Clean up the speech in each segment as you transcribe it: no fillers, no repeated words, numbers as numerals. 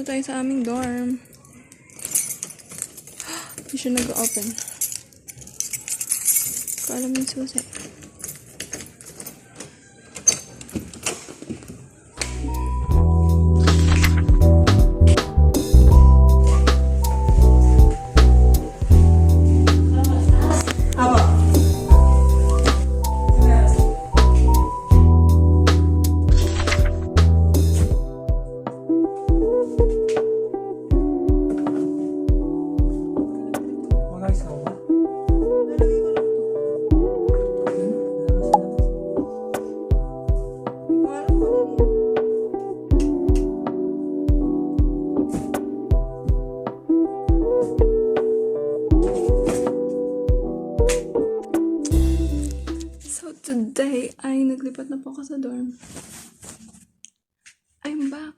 tayo sa aming dorm. Hindi siya nag-open. Ko alam yung susi. Today ay naglipat na po ako sa dorm. I'm back.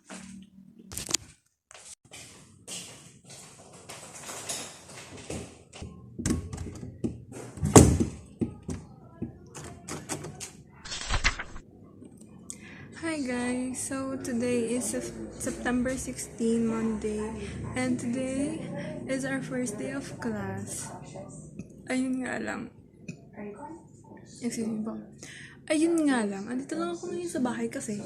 Hi guys, so today is September 16, Monday, and today is our first day of class. Ayun nga lang. Excuse me po. Ayun nga lang. Andito lang ako ngayon sa bahay kasi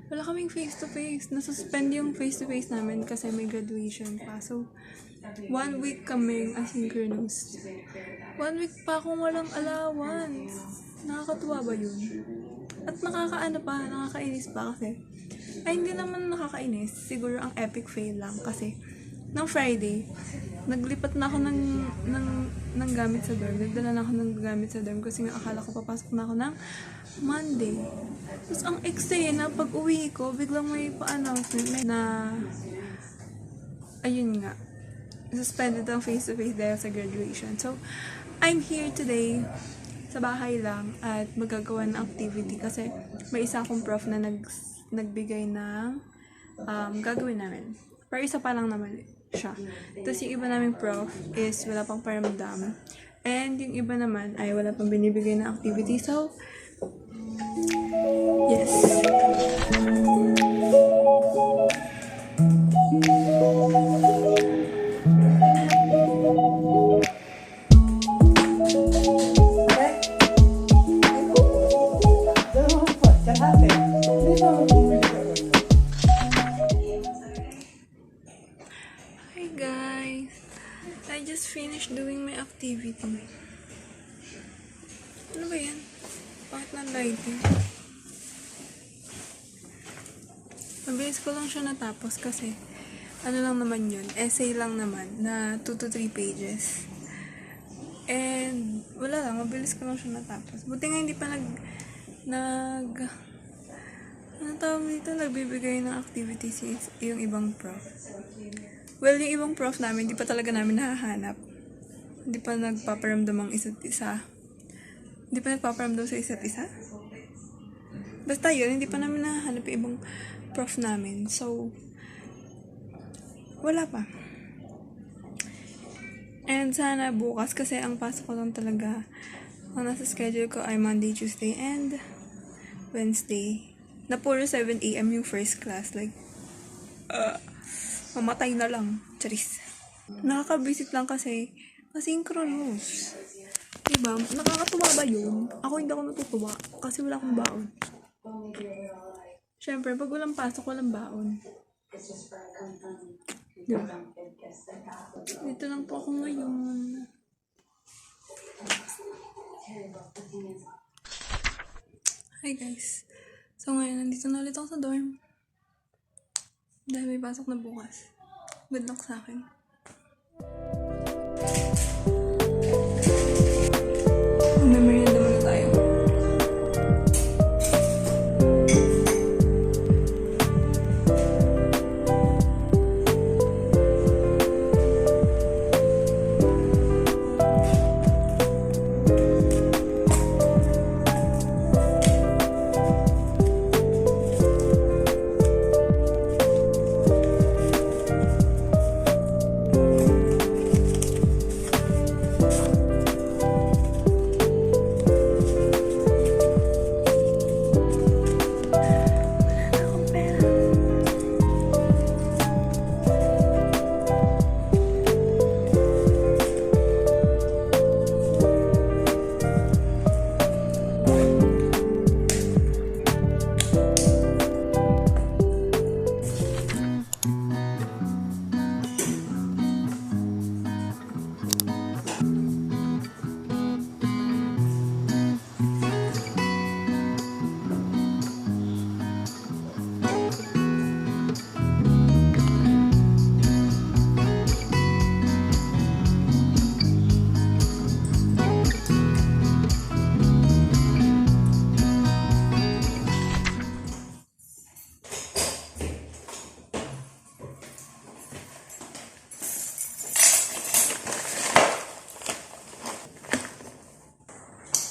wala kaming face-to-face. Nasuspend yung face-to-face namin kasi may graduation pa. So, 1 week kaming asynchronous. 1 week pa akong walang allowance. Nakakatuwa ba yun? At nakakainis pa kasi. Ay, hindi naman nakakainis. Siguro ang epic fail lang kasi ng Friday, naglipat na ako ng gamit sa dorm. Nagdala na ako ng gamit sa dorm kasi nga akala ko papasok na ako ng Monday. Tapos ang eksena, pag uwi ko, biglang may pa-announcement na ayun nga, suspended ang face-to-face dahil sa graduation. So, I'm here today sa bahay lang at magagawa ng activity kasi may isa akong prof na nagbigay ng gagawin namin. Pero isa pa lang naman siya. Tapos yung iba naming prof is wala pang paramdam. And yung iba naman ay wala pang binibigay na activity. So, yes. I just finished doing my activity. Ano ba yan? Bakit ng lighting? Mabilis ko lang siya natapos kasi ano lang naman yun, essay lang naman na 2 to 3 pages. And wala lang, mabilis ko lang siya natapos. Buti nga hindi pa ano tawag dito, nagbibigay ng activities yung ibang prof. Well, yung ibang prof namin, hindi pa talaga namin nahahanap. Hindi pa nagpaparamdam ang isa't isa. Hindi pa nagpaparamdam sa isa't isa. Basta yun, hindi pa namin nahahanap yung ibang prof namin. So, wala pa. And sana bukas, kasi ang pasok ko lang talaga, ang nasa schedule ko ay Monday, Tuesday, and Wednesday. Na puro 7 AM yung first class. Like, mamatay na lang. Charis. Nakaka-visit lang kasi asynchronous. Diba? Nakakatuwa ba yun? Ako hindi ako natutuwa kasi wala akong baon. Siyempre, pag walang pasok, walang baon. Diba? Dito lang po ako ngayon. Hi guys. So ngayon, nandito na ulit ako sa dorm. Dahil may pasok na bukas. Good luck sa akin. Merienda muna tayo.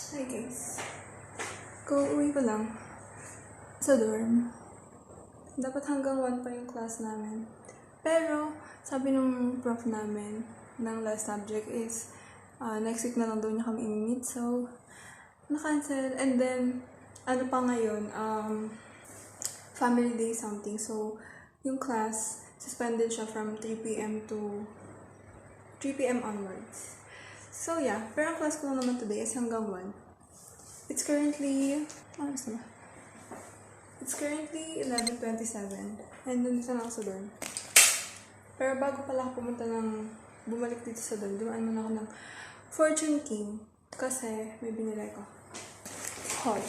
Hi guys. Kauwi ko lang sa dorm. Dapat hanggang 1 pa yung class namin. Pero, sabi nung prof namin ng last subject is next week na lang daw niya kami i-meet. So, na-cancel. And then, ano pa ngayon, family day something. So, yung class, suspended siya from 3 p.m. to 3 p.m. onwards. So, yeah. Pero ang class ko lang naman today is hanggang 1. It's currently, It's currently 11:27. And nandito na ako sa dorm. Pero bago pala ako bumalik dito sa dorm, dumaan muna ako ng Fortune King. Kasi may binili ko. Hot.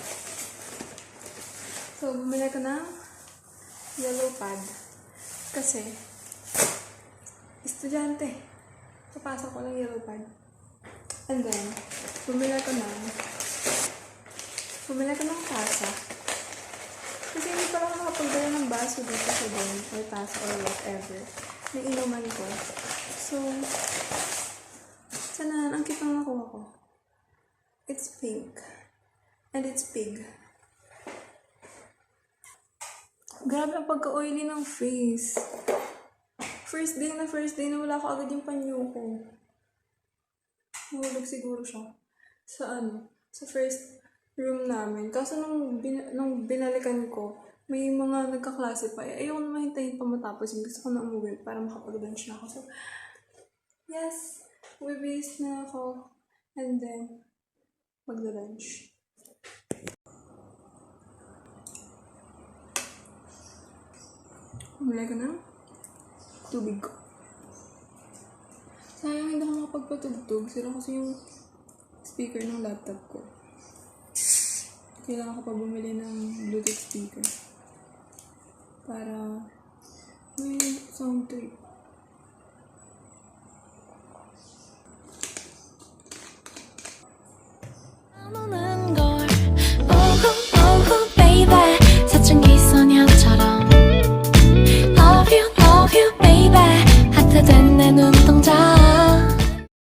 So, bumili ko ng yellow pad. Kasi, estudyante. Papasok ko ng yellow pad. And then, bumili ko ng tasa. Kasi hindi pa ako nakapagdala ng baso dito sa dorm or tasa or whatever na inuman ko. So, sana ang cute ang nakuha ko. It's pink. And it's pig. Grabe ang pagka-oily ng face. First day na wala ko agad yung panyo ko. Nahulog siguro siya. Sa first room namin. Kaso nung binalikan ko, may mga nagkaklase pa. Ayoko na mahintayin pa matapos. Gusto ko na umuwi para makapag-lunch na ako. So, yes, bibis na ako. And then, magla-lunch. Bumili ko ng tubig ko. Sayang hindi ako makapagpatugtog. Sira kasi yung speaker ng laptop ko. Kailangan ko pa bumili ng Bluetooth speaker para may sound trip. I'm